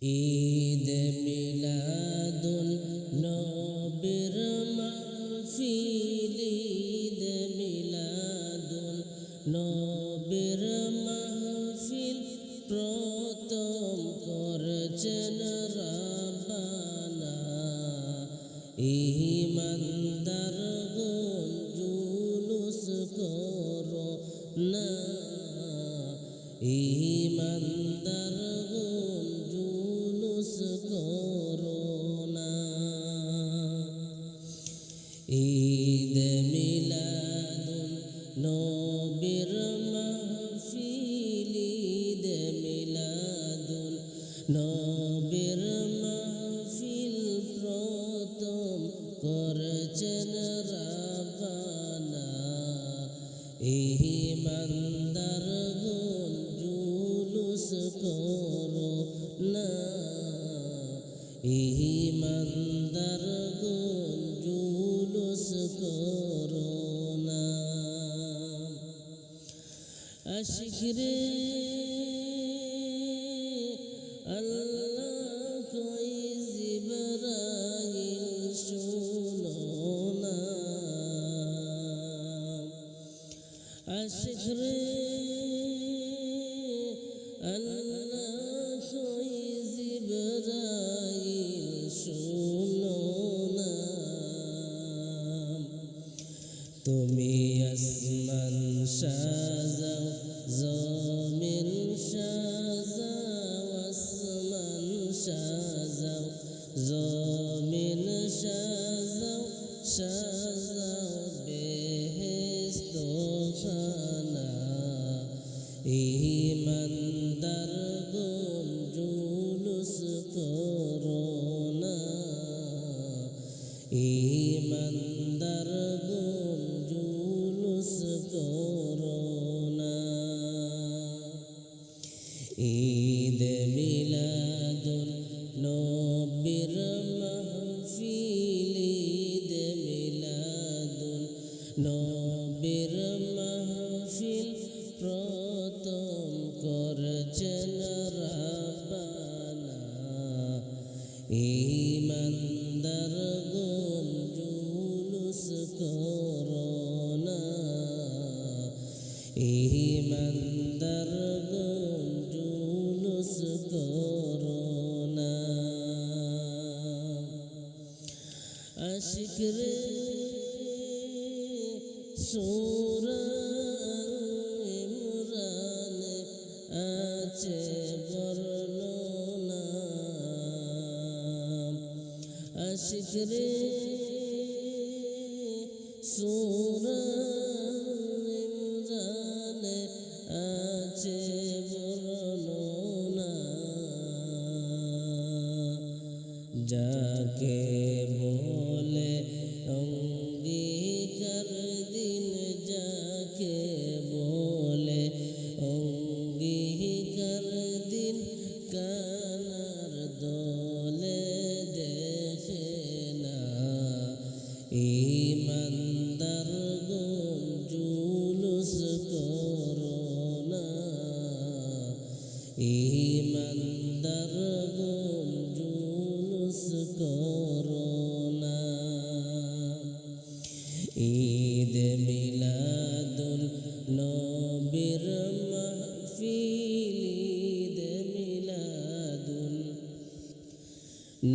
ঈদ মিলাদুন নবীর মাহফিল, ঈদ মিলাদুন নবীর মাহফিল প্রথম করছেন রাব্বানা। ঈমানদারগণ জুলুস করো না, ঈমানদারগণ জুলুস করো না। ঈদ মিলাদুন নবীর মাহফিল, ঈদ মিলাদুন নবীর মাহফিল প্রথম করছেন রাব্বানা। ঈমানদারগণ জুলুস করো না, ঈমানদারগণ জুলুস করো না। আশিক রে আল্লাহ কই জিবরাইল শুনো না। আশিক রে আল্লাহ কই জিবরাইল শুনো না। তুমি আসমান সাজাও, জমিন সাজাও, আসমান সাজাও, জমিন সাজাও, সাজাও বেহেশত খানা। ঈমানদারগণ জুলুস করো না, ঈমানদারগণ জুলুস করো না। ঈদ মিলাদুন নবীর মাহফিল, ঈদ মিলাদুন নবীর মাহফিল প্রথম করছেন রাব্বানা। ঈমানদারগণ জুলুস করো না, ঈমানদারগণ জুলুস করো না। আশিক রে সূরা ইমরানে আছে বর্ণনা। আশিক রে সূরা ইমরানে আছে বর্ণনা। যাকে বলে অঙ্গীকার দিন, যাকে বলে অঙ্গীকার দিন, কানার দলে দেখে না। ঈমানদারগণ জুলুস করো না, ঈমানদারগণ জুলুস করো না। ঈদ মিলাদুন নবীর মাহফিল, ঈদ মিলাদুন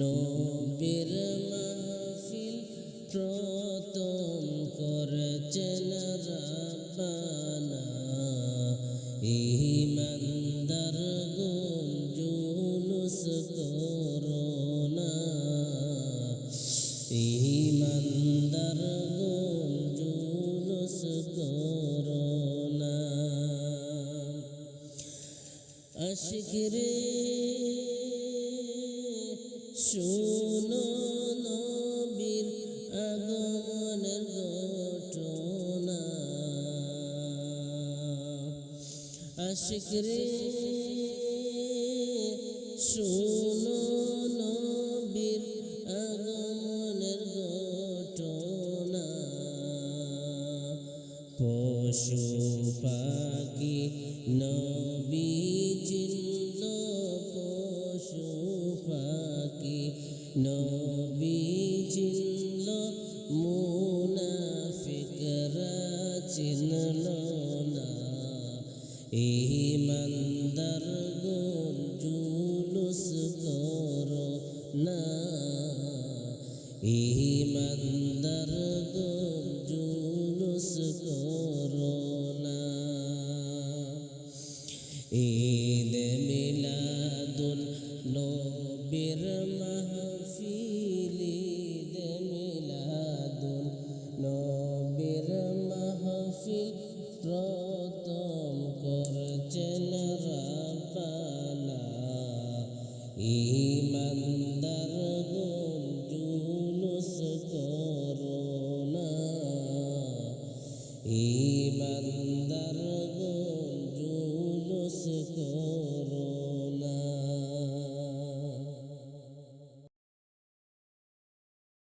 নবীর মাহফিল প্রথম করছেন রাব্বানা। ঈমানদারগণ জুলুস করো না, ঈমানদারগণ জুলুস করো না। আশিক রে শুনো নবীর আগমনের ঘটনা। আশিক রে শুনো নবীর আগমনের ঘটনা। পশু পাখি নবী চিনল, পশু